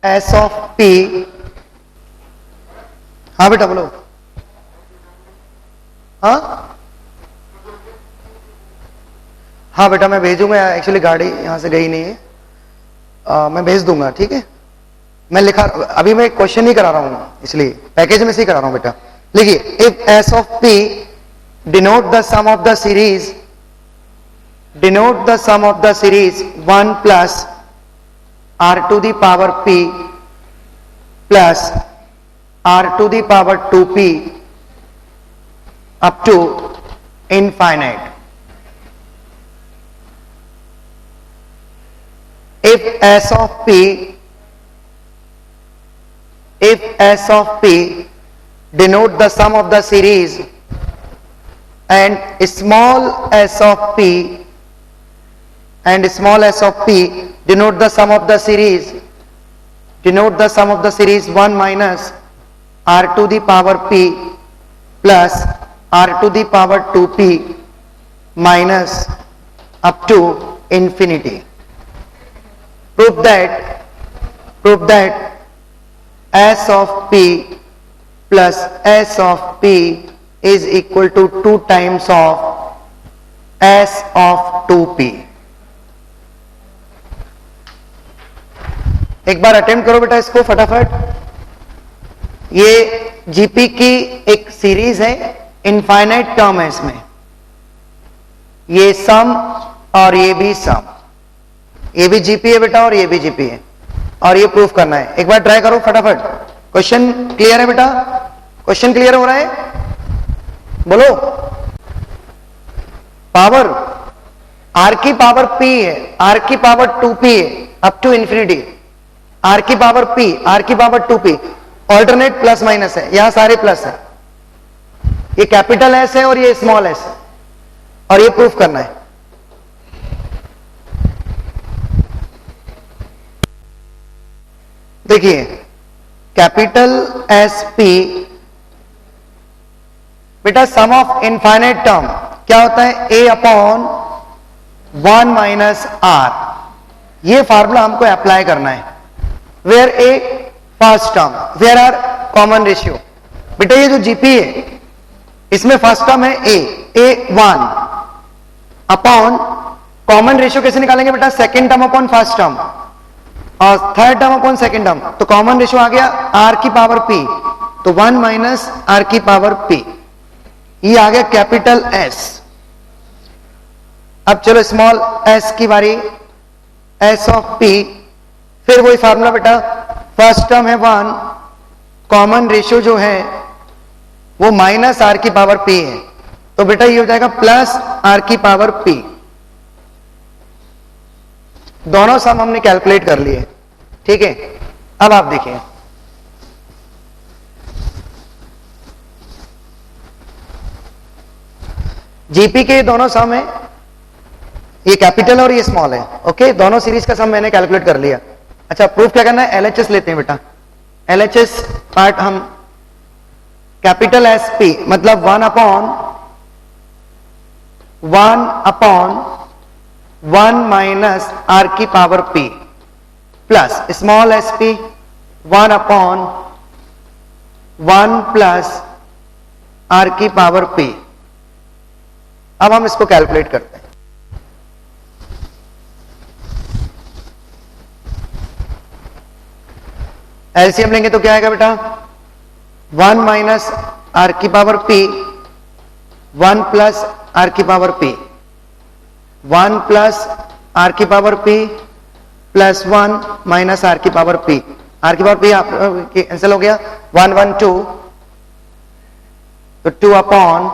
S of P, हाँ बेटा बोलो, हाँ बेटा मैं भेजूंगा, एक्चुअली गाड़ी यहां से गई नहीं है, मैं भेज दूंगा, ठीक है। मैं लिखा, अभी मैं क्वेश्चन नहीं करा रहा हूं, इसलिए पैकेज में से ही करा रहा हूं बेटा। लिखिए, if S of P denote the sum of the series, denote the sum of the series 1 plus R to the power P plus R to the power 2p up to infinite. If S of P, if S of P denote the sum of the series and small s of P and small s of P denote the sum of the series, denote the sum of the series 1 minus r to the power P plus r to the power 2P minus up to infinity. Prove that S of P plus S of P is equal to 2 times of S of 2P. एक बार attempt करो बेटा इसको फटाफट। ये GP की एक series है, infinite term है इसमें, ये सम और ये भी सम, ये भी जीपी है बेटा और ये भी जीपी है, और ये प्रूफ करना है। एक बार ट्राई करो फटाफट। क्वेश्चन क्लियर है बेटा? क्वेश्चन क्लियर हो रहा है? बोलो। पावर आर की पावर पी है, आर की पावर 2p है अप टू इंफिनिटी, आर की पावर पी, आर की power 2p, alternate plus minus है, यहां सारे प्लस है, ये कैपिटल एस है और ये स्मॉल एस है, और ये प्रूफ करना है। देखिए, कैपिटल एस पी बेटा सम ऑफ इनफाइनाइट टर्म क्या होता है? ए अपॉन 1 माइनस आर, ये फार्मूला हमको अप्लाई करना है। Where A first term, where R common ratio. बेटा ये जो जीपी है इसमें फर्स्ट टर्म है ए 1 अपॉन कॉमन रेशियो कैसे निकालेंगे बेटा? Second term upon first term और third term upon second term, तो कॉमन रेशियो आ गया आर की पावर पी, तो 1 माइनस आर की पावर पी, ये आ गया कैपिटल एस। अब चलो स्मॉल एस की बारी, एस ऑफ पी, फिर वही फार्मूला बेटा, फर्स्ट टर्म है 1, कॉमन रेशियो जो है वो माइनस आर की पावर पी है, तो बेटा ये हो जाएगा प्लस आर की पावर पी। दोनों सम हमने कैलकुलेट कर लिए, ठीक है। अब आप देखिए, जीपी के दोनों सम है, ये कैपिटल और ये स्मॉल है, ओके। दोनों सीरीज का सम मैंने कैलकुलेट कर लिया। अच्छा, प्रूफ क्या करना है? एलएचएस लेते हैं बेटा। एलएचएस पार्ट हम कैपिटल एस पी मतलब 1 अपॉन 1 माइनस आर की power P plus small S P 1 upon 1 plus R की पावर पी। अब हम इसको कैलकुलेट करते हैं। एलसीएम लेंगे तो क्या आएगा बेटा? 1 माइनस आर की पावर पी 1 प्लस आर की पावर पी, 1 प्लस आर की power P plus 1 minus are की पावर पी, आर की पावर पी कैंसिल हो गया, 1 1 2, तो 2 अपॉन,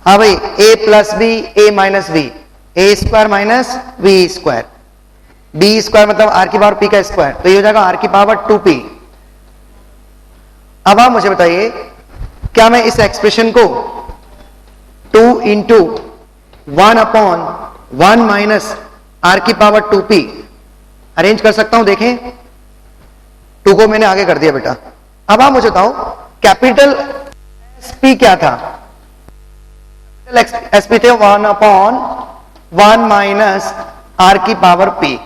हाँ भाई, a plus B a minus B, A square minus B square, B square मतलब आर की पावर पी का स्क्वायर, तो ये हो जाएगा आर की पावर 2p। अब आप मुझे बताइए, क्या मैं इस एक्सप्रेशन को 2 इंटू 1 अपॉन 1 माइनस आर की पावर 2p अरेंज कर सकता हूं? देखें, 2 को मैंने आगे कर दिया बेटा। अब आप मुझे बताओ, कैपिटल एसपी क्या था? एसपी थे 1 अपॉन 1 माइनस आर की पावर पी,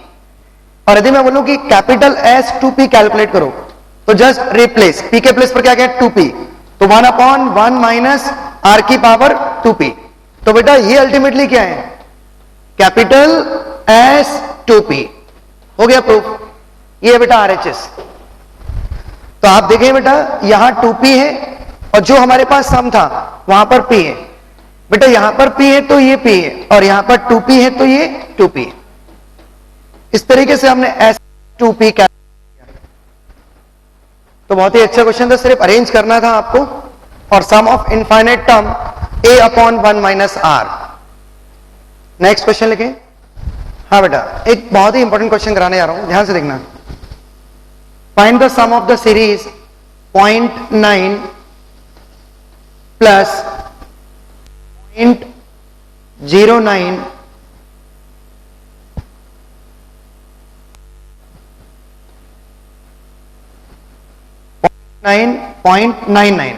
और यदि मैं बोलूं कि कैपिटल S 2p कैलकुलेट करो, तो जस्ट रिप्लेस p के प्लेस पर क्या क्या 2p, तो 1/1 माइनस r की पावर 2p। तो बेटा ये अल्टीमेटली क्या है, कैपिटल S 2p। हो गया प्रूफ। ये है बेटा RHS। तो आप देखें बेटा यहां 2p है और जो हमारे पास सम था वहां पर p है। बेटा यहां पर p है तो ये p है, और यहां पर 2p है तो ये 2p है। इस तरीके से हमने S 2p क्या, तो बहुत ही अच्छा क्वेश्चन था, सिर्फ अरेंज करना था आपको। और sum of infinite term a/1 minus r। Next question लिखें। हाँ बेटा एक बहुत ही इंपॉर्टेंट क्वेश्चन कराने जा रहा हूं, ध्यान से देखना। Find the sum of the series 0.9 plus 0.09 0.99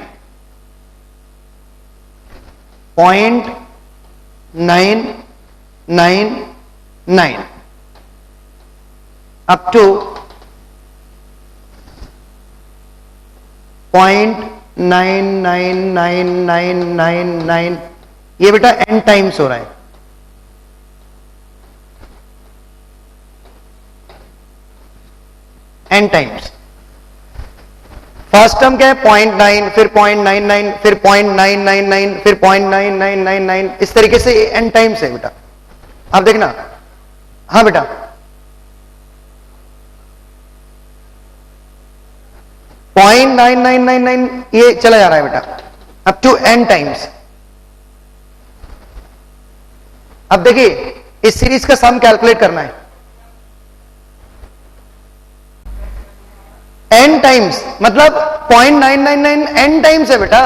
0.999 up to 0.999999। ये बेटा n टाइम्स हो रहा है, n टाइम्स। फर्स्ट टर्म क्या है 0.9, फिर 0.99, फिर 0.999, फिर 0.9999, इस तरीके से n टाइम्स है बेटा। आप देखना। हाँ बेटा 0.9999 ये चला जा रहा है बेटा अप टू n टाइम्स। अब देखिए इस सीरीज का सम कैलकुलेट करना है n टाइम्स, मतलब 0.999 n टाइम्स है बेटा,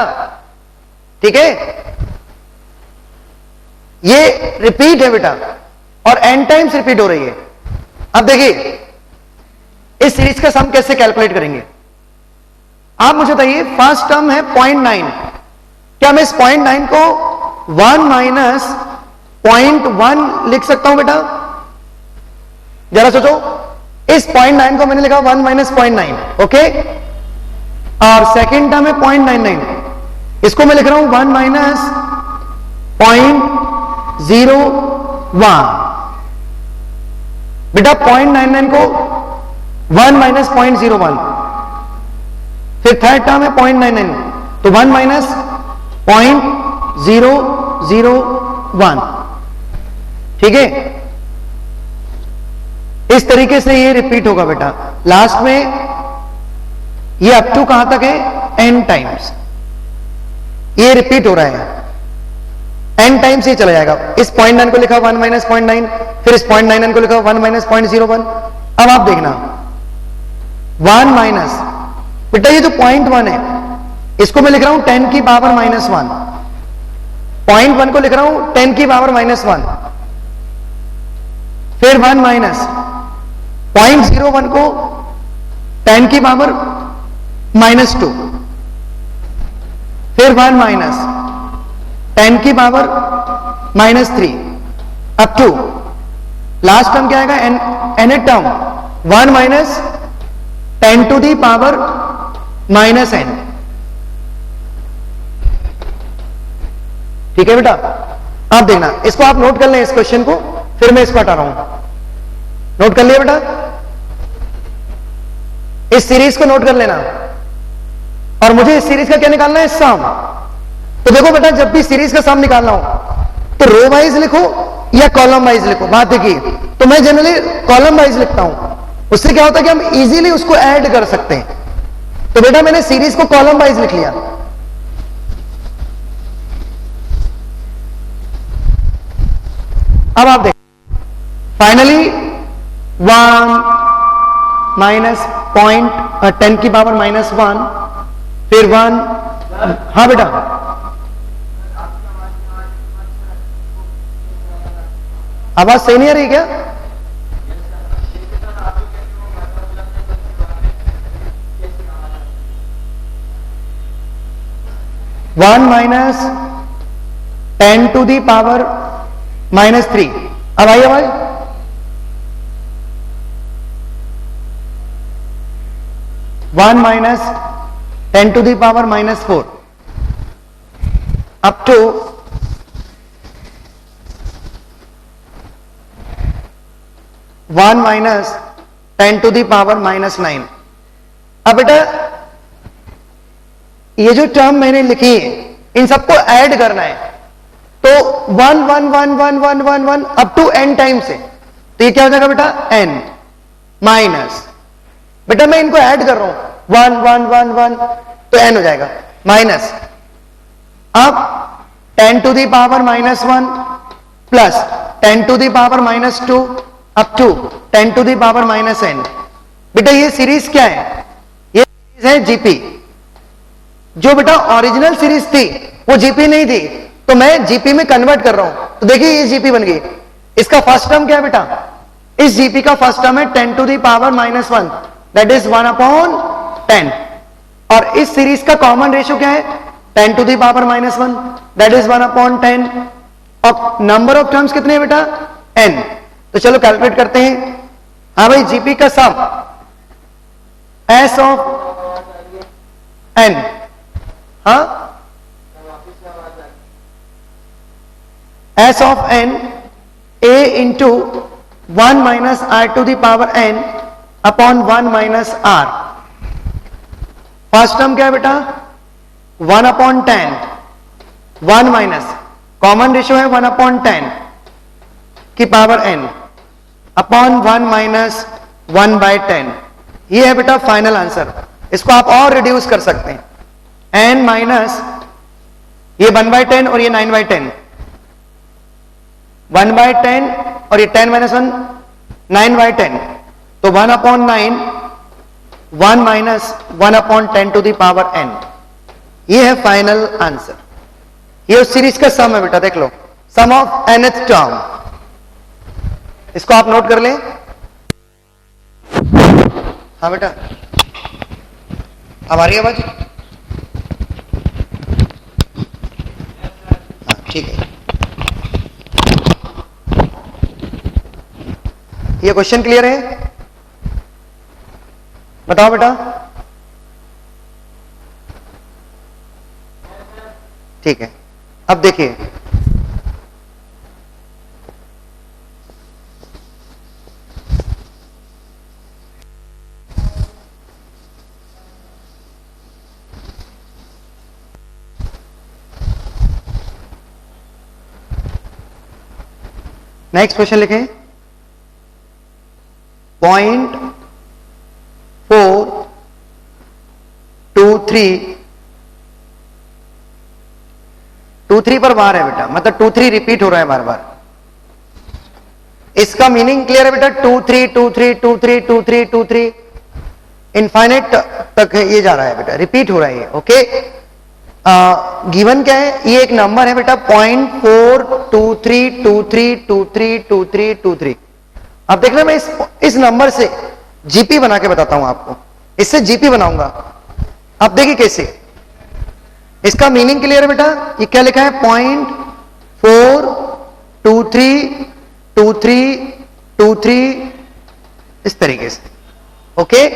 ठीक है। ये रिपीट है बेटा और n टाइम्स रिपीट हो रही है। अब देखिए इस सीरीज का सम कैसे कैलकुलेट करेंगे आप मुझे बताइए। फर्स्ट टर्म है 0.9, क्या मैं इस 0.9 को 1 माइनस 0.1 लिख सकता हूं बेटा? जरा सोचो, इस 0.9 को मैंने लिखा 1 माइनस 0.9, ओके। और सेकेंड टर्म है 0.99, इसको मैं लिख रहा हूं 1 माइनस 0.01। बेटा 0.99 को 1 माइनस 0.01, फिर थर्ड टर्म है 0.99, तो 1 माइनस 0.001, ठीक है। इस तरीके से ये रिपीट होगा बेटा। लास्ट में ये अप टू कहां तक है n टाइम्स, ये रिपीट हो रहा है n टाइम्स, ये चला जाएगा। इस 0.9 को लिखा 1 माइनस 0.9, फिर इस 0.99 को लिखा 1 माइनस 0.01। अब आप देखना 1 माइनस, बेटा ये जो 0.1 है इसको मैं लिख रहा हूं 10 की पावर -1, 0.1 को लिख रहा हूं 10 की पावर -1, फिर 1 माइनस 0.01 को 10 की पावर -2, फिर 1 माइनस 10 की power -3 up to last term क्या आएगा nth term 1 minus 10 to the power -n, ठीक है बेटा। आप देखना, इसको आप नोट कर लें इस क्वेश्चन को, फिर मैं इसको हटा रहा हूं। नोट कर लिया बेटा? इस सीरीज को नोट कर लेना और मुझे इस सीरीज का क्या निकालना है, सम। तो देखो बेटा जब भी सीरीज का सम निकालना हो तो रो वाइज लिखो या कॉलम वाइज लिखो। बात देखिए, तो मैं जनरली कॉलम वाइज लिखता हूं, उससे क्या होता है कि हम इजीली उसको ऐड कर सकते हैं। तो बेटा मैंने सीरीज को कॉलम वाइज लिख लिया। अब आप देखिए फाइनली 1 माइनस 10 की पावर -1, फिर 1, हाँ बेटा आवाज सही नहीं आ रही क्या? One minus 10 to the power -3, अब आई आवाज? 1 minus 10 to the power minus 4 up to 1 minus 10 to the power minus 9। अब बेटा ये जो टर्म मैंने लिखी है इन सबको ऐड करना है, तो 1 1 1 1 1 1 1 अप टू n टाइम्स है, तो ये क्या हो जाएगा बेटा n माइनस, बेटा मैं इनको ऐड कर रहा हूं 1 1 1 1 तो n हो जाएगा माइनस, अब 10 to the power minus 1 plus 10 to the power minus 2 up to 10 to the power minus n। बेटा ये सीरीज क्या है, ये सीरीज है जीपी। जो बेटा ओरिजिनल सीरीज थी वो जीपी नहीं थी, तो मैं जीपी में कन्वर्ट कर रहा हूं, तो देखिए ये जीपी बन गई। इसका फर्स्ट टर्म क्या है बेटा, इस जीपी का फर्स्ट टर्म है 10 to the power minus 1 that is 1/10, और इस सीरीज का कॉमन रेशियो क्या है 10 to the power minus 1 that is 1/10, और नंबर ऑफ टर्म्स कितने हैं बेटा n। तो चलो कैलकुलेट करते हैं। हाँ भाई जीपी का सम एस ऑफ n, हाँ S of n a into 1 minus r to the power n upon 1 minus r। First term क्या है बेटा 1/10, 1 माइनस कॉमन रेशियो है 1/10 की पावर n अपॉन 1 माइनस 1/10। ये है बेटा फाइनल आंसर। इसको आप और रिड्यूस कर सकते हैं, n माइनस ये 1/10 और ये 9/10, 1/10 और ये 10 माइनस 1 9/10, तो 1/9 1 minus 1/10 to the power n। ये है फाइनल आंसर। ये उस सीरीज का सम है बेटा, देख लो सम ऑफ nth टर्म, इसको आप नोट कर लें। हाँ बेटा हमारी आवाज, हाँ ठीक है। ये क्वेश्चन क्लियर है, बताओ बेटा। ठीक है, अब देखिए नेक्स्ट क्वेश्चन लिखें। 0.423 पर बार है बेटा, मतलब 2 3 रिपीट हो रहा है बार बार। इसका मीनिंग क्लियर है बेटा, 2 3 2 3 2 3 2 3 2 3 इनफाइनाइट तक ये जा रहा है बेटा, रिपीट हो रहा है ये। ओके, गिवन क्या है, ये एक नंबर है बेटा 0.42323232323। अब देखना मैं इस नंबर से जीपी बना के बताता हूं आपको, इससे जीपी बनाऊंगा। अब देखिए कैसे, इसका मीनिंग क्लियर है बेटा। ये क्या लिखा है 0.4232323 इस तरीके से। ओके,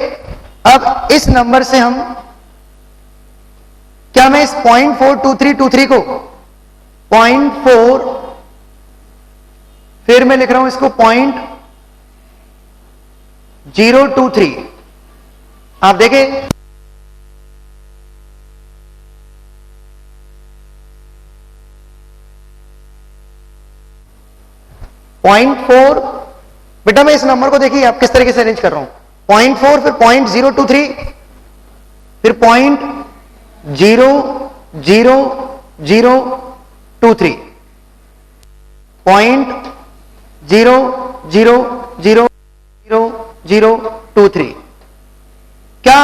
अब इस नंबर से हम क्या, मैं इस 0.42323 को 0.4, फिर मैं लिख रहा हूं इसको 0.023। आप देखें .4, बेटा मैं इस नंबर को देखिए आप किस तरीके से अरेंज कर रहा हूं, 0.4 फिर 0.023 फिर 0.00023 0.0000023। क्या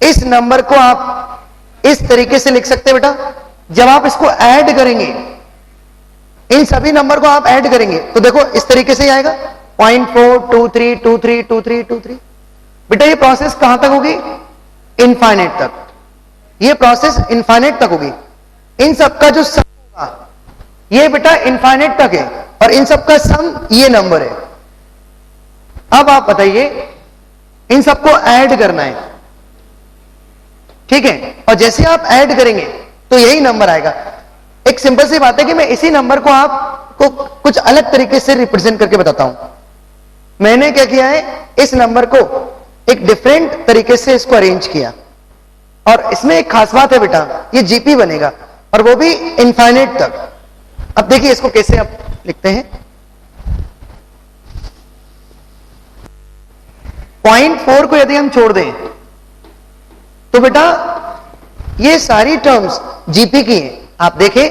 इस नंबर को आप इस तरीके से लिख सकते हैं बेटा, जब आप इसको ऐड करेंगे, इन सभी नंबर को आप ऐड करेंगे तो देखो इस तरीके से ही आएगा 0.423232323। बेटा ये प्रोसेस कहां तक होगी, इनफाइनाइट तक। ये प्रोसेस इनफाइनाइट तक होगी। इन सब का जो सम होगा ये बेटा इनफाइनाइट तक है, और इन सब का सम ये नंबर है। अब आप बताइए इन सबको ऐड करना है, ठीक है, और जैसे आप ऐड करेंगे तो यही नंबर आएगा। एक सिंपल सी बात है कि मैं इसी नंबर को आपको कुछ अलग तरीके से रिप्रेजेंट करके बताता हूं। मैंने क्या किया है, इस नंबर को एक डिफरेंट तरीके से इसको अरेंज किया, और इसमें एक खास बात है बेटा, ये जीपी बनेगा और वो भी इनफाइनाइट तक। अब देखिए इसको कैसे आप लिखते हैं। 0.4 को यदि हम छोड़ दें तो बेटा ये सारी टर्म्स जीपी की हैं। आप देखें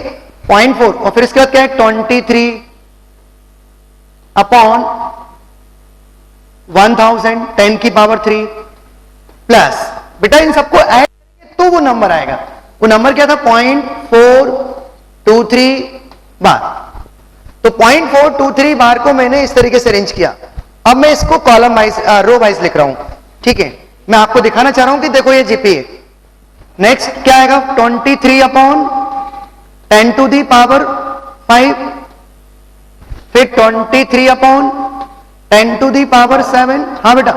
0.4 और फिर इसके बाद क्या है, 23 अपॉन 1000 10 की पावर 3 प्लस, बेटा इन सबको ऐड करेंगे तो वो नंबर आएगा। वो नंबर क्या था, 0.423 बार। तो 0.423 बार को मैंने इस तरीके से अरेंज किया। अब मैं इसको कॉलम वाइज रो वाइज लिख रहा हूं, ठीक है। मैं आपको दिखाना चाह रहा हूं कि देखो ये जीपी है। नेक्स्ट क्या आएगा, 23 अपॉन 10 टू दी पावर 5, फिर 23 अपॉन 10 टू दी पावर 7। हाँ बेटा,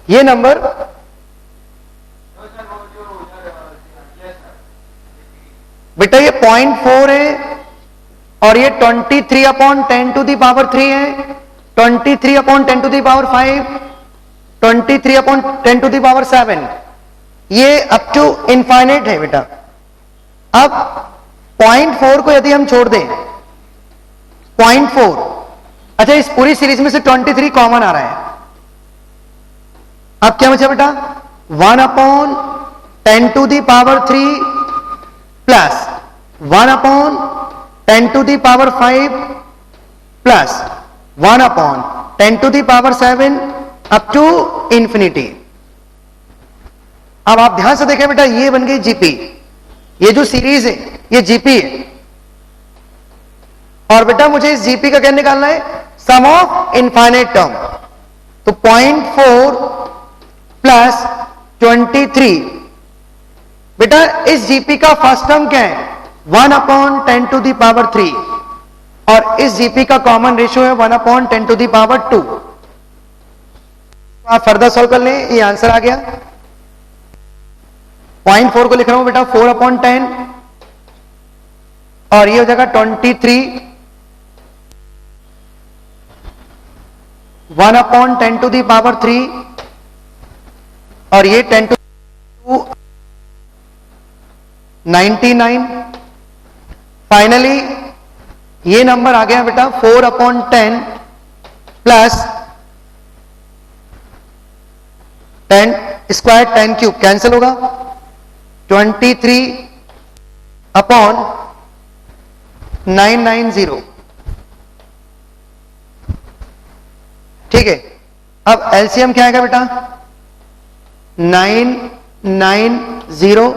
ये नंबर बेटा ये 0.4 है और ये 23 अपॉन 10 टू दी पावर 3 है, 23 upon 10 to the power 5, 23 upon 10 to the power 7। ये अप टू इनफाइनाइट है बेटा। अब 0.4 को यदि हम छोड़ दें, 0.4, अच्छा इस पूरी सीरीज में से 23 कॉमन आ रहा है। अब क्या बचा बेटा, 1 upon 10 to the power 3 plus 1 upon 10 to the power 5 plus 1 upon 10 to the power 7 up to infinity. अब आप ध्यान से देखें बेटा, ये बन गई जीपी। ये जो सीरीज है ये जीपी है, और बेटा मुझे इस जीपी का क्या निकालना है, सम ऑफ इनफाइनाइट टर्म। तो 0.4 प्लस 23, बेटा इस जीपी का फर्स्ट टर्म क्या है, 1 अपॉन 10 टू दी पावर 3, और इस जीपी का कॉमन रेशियो है 1 अपॉन 10 टू दी पावर 2। आप फर्दर सॉल्व कर लें, ये आंसर आ गया। 0.4 को लिख रहा हूं बेटा 4 अपॉन 10, और ये हो जाएगा 23, 1 अपॉन 10 टू दी पावर 3, और ये 10 टू 99। फाइनली ये नंबर आ गया बेटा 4 upon 10 plus 10 square 10 cube, cancel होगा, 23 अपॉन 990। ठीक है, अब एलसीएम क्या आएगा बेटा, 990,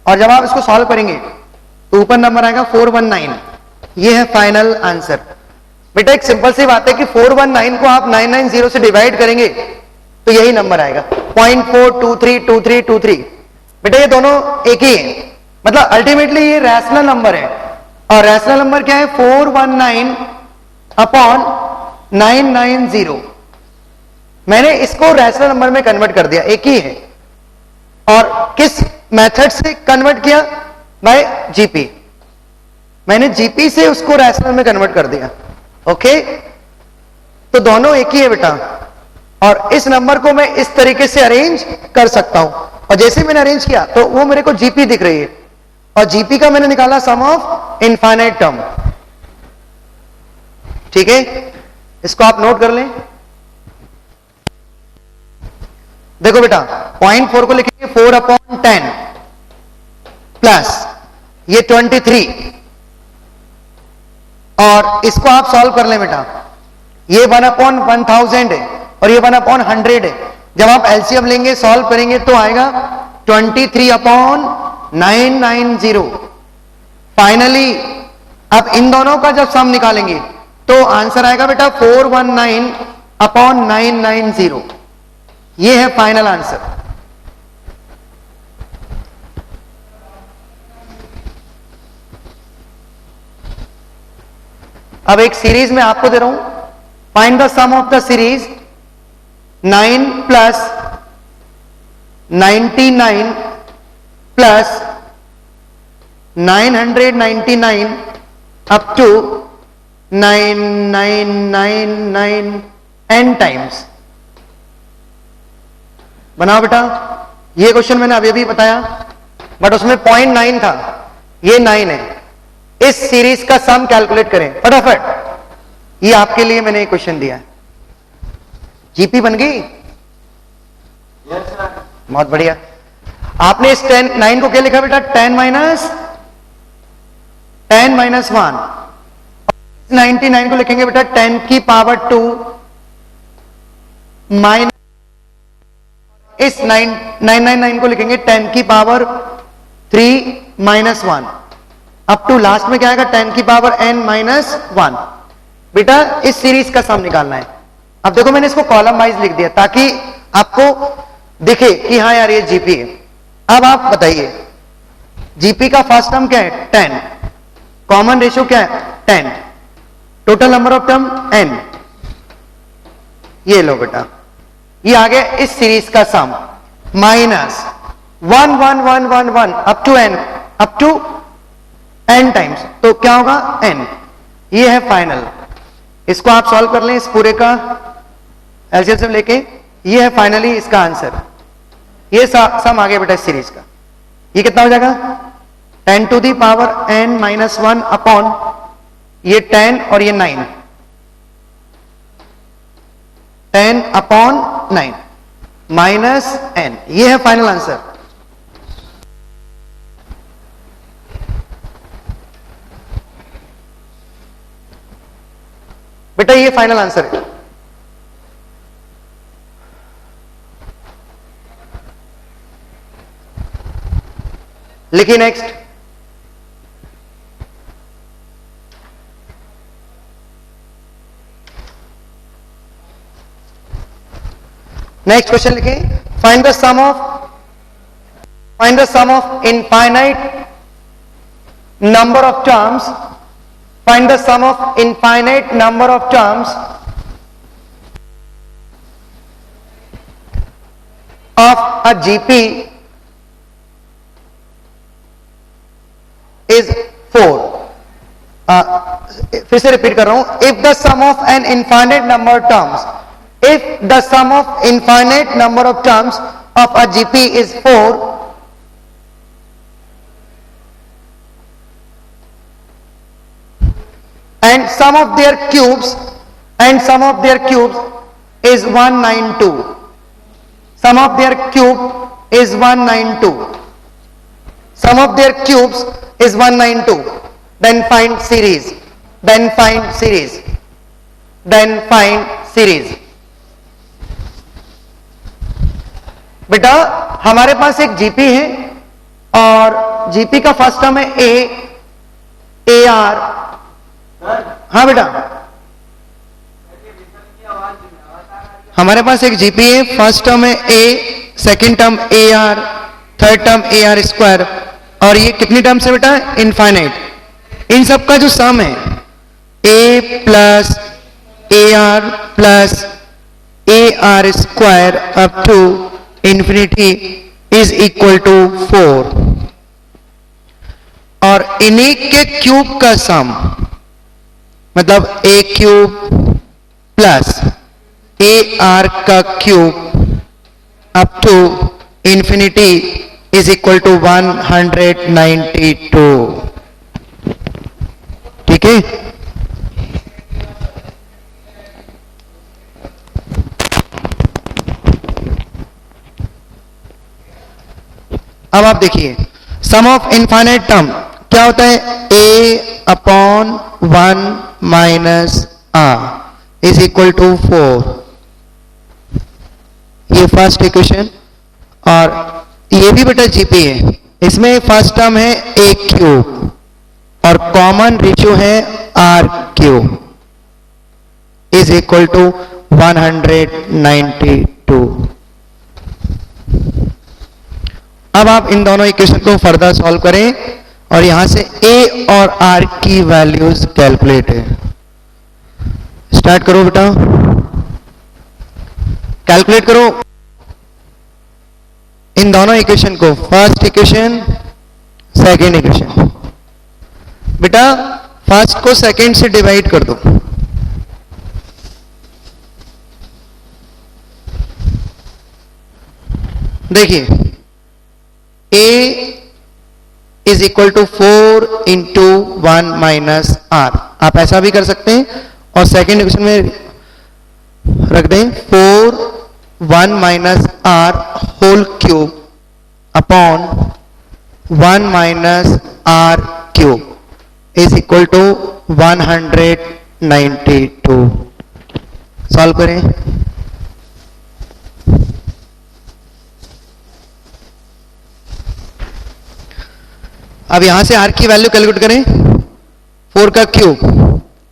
और जब आप इसको सॉल्व करेंगे तो ऊपर नंबर आएगा 419। ये है फाइनल आंसर। बेटा एक सिंपल सी बात है कि 419 को आप 990 से डिवाइड करेंगे तो यही नंबर आएगा, 0.4232323। बेटा ये दोनों एक ही है, मतलब अल्टीमेटली ये रैशनल नंबर है, और रैशनल नंबर क्या है, 419 अपॉन 990। मैंने इसको रैशनल नंबर में कन्वर्ट कर दिया, एक ही है। और किस मेथड से कन्वर्ट किया, बाय जीपी। मैंने जीपी से उसको रैशनल में कन्वर्ट कर दिया। ओके, तो दोनों एक ही है बेटा, और इस नंबर को मैं इस तरीके से अरेंज कर सकता हूं, और जैसे मैंने अरेंज किया तो वो मेरे को जीपी दिख रही है, और जीपी का मैंने निकाला सम ऑफ इनफाइनाइट टर्म। ठीक है, इसको आप नोट कर लें। देखो बेटा 0.4 को लिखेंगे 4 अपॉन 10 प्लस ये 23, और इसको आप सॉल्व कर लें बेटा। ये 1 अपॉन 1000 है और ये 1 अपॉन 100 है। जब आप एलसीएम लेंगे, सॉल्व करेंगे तो आएगा 23 अपॉन 990। फाइनली अब इन दोनों का जब सम निकालेंगे तो आंसर आएगा बेटा 419 अपॉन 990। ये है फाइनल आंसर। अब एक सीरीज में आपको दे रहा हूं, find the sum of the series 9 plus 99 plus 999 up to 9999 n times. बनाओ बेटा, ये क्वेश्चन मैंने अभी अभी बताया, बट उसमें 0.9 था, ये 9 है। इस सीरीज का सम कैलकुलेट करें फटाफट। ये आपके लिए मैंने एक क्वेश्चन दिया है। जीपी बन गई? Yes sir. बहुत बढ़िया। आपने इस 9 को क्या लिखा बेटा? 10 माइनस 1। 99 को लिखेंगे बेटा 10 की पावर 2 माइनस, इस 999 को लिखेंगे 10 की power 3 minus 1 up to last में क्या आएगा? 10 की पावर n माइनस 1। बेटा इस सीरीज का सम निकालना है। अब देखो मैंने इसको कॉलम वाइज लिख दिया ताकि आपको दिखे कि हाँ यार ये जीपी है। अब आप बताइए, जीपी का फर्स्ट टर्म क्या है? 10, कॉमन रेशियो क्या है? 10, total number of term n। ये लो बेटा, ये आ गया इस सीरीज का sum minus 1 1 1 1 1 up to n, up to n times, तो क्या होगा? n। ये है फाइनल। इसको आप सॉल्व कर लें, इस पूरे का एलसीएम लेके, ये है फाइनली इसका आंसर। ये सम आ गया बेटा इस सीरीज का। ये कितना हो जाएगा? 10 to the power n minus 1 upon ये 10 और ये 9, 10 अपॉन 9 माइनस n। ये है फाइनल आंसर। बेटा ये फाइनल आंसर है। लिखिए नेक्स्ट। नेक्स्ट क्वेश्चन लिखिए, find the sum of infinite number of terms, find the sum of infinite number of terms of a GP is 4। फिर से रिपीट कर रहा हूं, if the sum of an infinite number of terms, if the sum of infinite number of terms of a GP is 4, and sum of their cubes is 192, sum of their cube is 192, sum of their cubes is 192, then find series, then find series। बेटा हमारे पास एक GP है और GP का first term है A R. हाँ बेटा, हमारे पास एक जीपी है, फर्स्ट टर्म है a, second term a r, third term a r square, और ये कितनी टर्म्स है बेटा? इनफाइनाइट। इन सब का जो सम है a plus a r plus a r square up to infinity is equal to 4, और इन्हीं के क्यूब का सम मतलब a cube plus a r का cube up to infinity is equal to 192। ठीक है, अब आप देखिए सम ऑफ इनफाइनाइट टर्म क्या होता है? ए upon 1 minus r is equal to 4। ये फर्स्ट इक्वेशन, और ये भी बेटा जीपी है। इसमें फर्स्ट टर्म है ए क्यूब और कॉमन रेशियो है R cube is equal to 192। अब आप इन दोनों इक्वेशन को फर्दर सॉल्व करें और यहां से ए और आर की वैल्यूज कैलकुलेट है। स्टार्ट करो बेटा, कैलकुलेट करो इन दोनों इक्वेशन को, फर्स्ट इक्वेशन सेकेंड इक्वेशन। बेटा फर्स्ट को सेकेंड से डिवाइड कर दो, देखिए a is equal to 4 into 1 minus R, आप ऐसा भी कर सकते हैं और सेकेंड इक्वेशन में रख दें 4 1 minus are whole cube upon 1 minus R cube is equal to 192। Solve करें। अब यहां से आर की वैल्यू कैलकुलेट करें, 4 का cube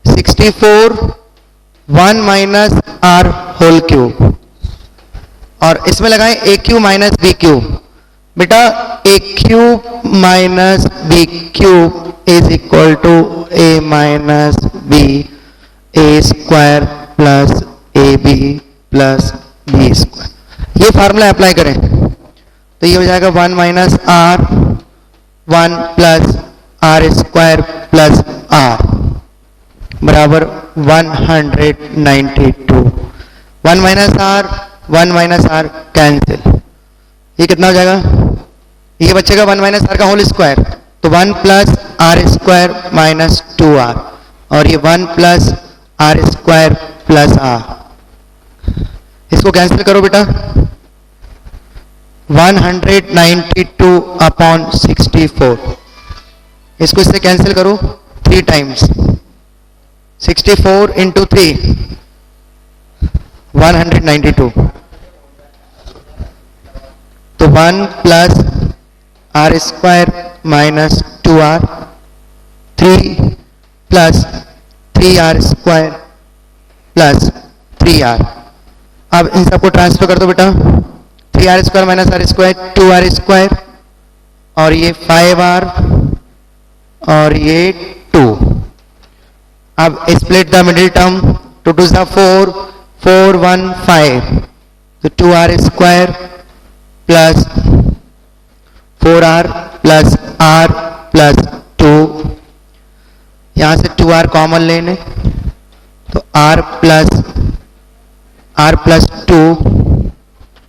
64 1 minus are whole cube, और इसमें लगाएं a cube minus b cube. बेटा a cube minus b cube is equal to a minus B A square plus a b plus b square. ये formula apply करें तो ये हो जाएगा 1 minus r 1 plus are square plus r बराबर 192। 1 minus are cancel, ये कितना हो जाएगा, ये बचेगा 1 माइनस आर का होल स्क्वायर, तो 1 plus are square minus 2r, और ये 1 plus are square plus R. इसको कैंसिल करो बेटा, 192 अपॉन 64, इसको इससे कैंसिल करो 3 टाइम्स, 64 इंटू 3 192, तो 1 plus are square minus 2r, 3 plus 3r square plus 3r। अब इन सबको ट्रांसफर कर दो बेटा, 3r square minus R square 2r square, और ये 5r और ये 2। अब स्प्लिट द मिडिल टर्म, 2 2 4 4 1 5, तो 2r square plus 4r plus r plus 2, यहां से 2r कॉमन लेने तो r प्लस 2,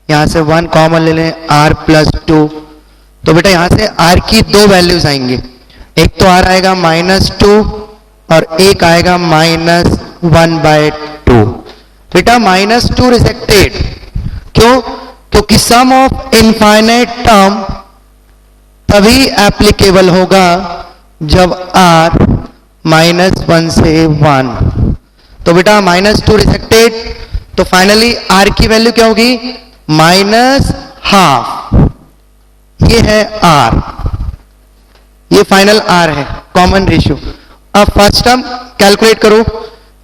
यहां से 1 कॉमन ले लें r प्लस 2, तो बेटा यहां से r की 2 वैल्यूज आएंगी, एक तो r आएगा -2 और एक आएगा -1/2। बेटा -2 रिजेक्टेड, क्यों, क्योंकि सम ऑफ इनफाइनाइट टर्म तभी एप्लीकेबल होगा जब r -1 से 1। तो बेटा -2 रिजेक्टेड, तो फाइनली r की वैल्यू क्या होगी, -12। ये है r, ये फाइनल r है, कॉमन रेशियो। अब फर्स्ट टर्म कैलकुलेट करो,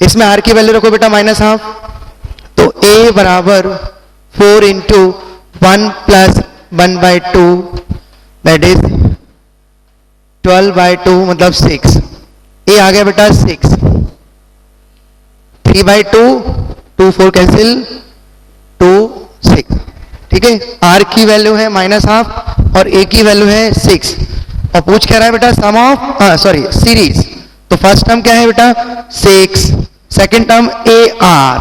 इसमें r की वैल्यू रखो बेटा -12, तो a बराबर 4 इंटू 1 प्लस 1/2 दैट इज 12/2 मतलब 6। a आ गया बेटा 6, 3/2 2 4 कैंसिल 2 6, ठीक है। r की वैल्यू है -12 और a की वैल्यू है 6, और पूछ क्या रहा है बेटा सम ऑफ सीरीज। तो फर्स्ट टर्म क्या है बेटा 6, सेकंड टर्म ar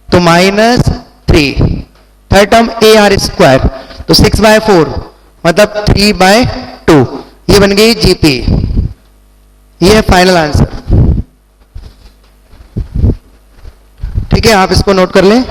तो -3, थर्ड टर्म ar स्क्वायर तो 6/4 मतलब 3/2, ये बन गई जीपी। ये है फाइनल आंसर, ठीक है, आप इसको नोट कर लें।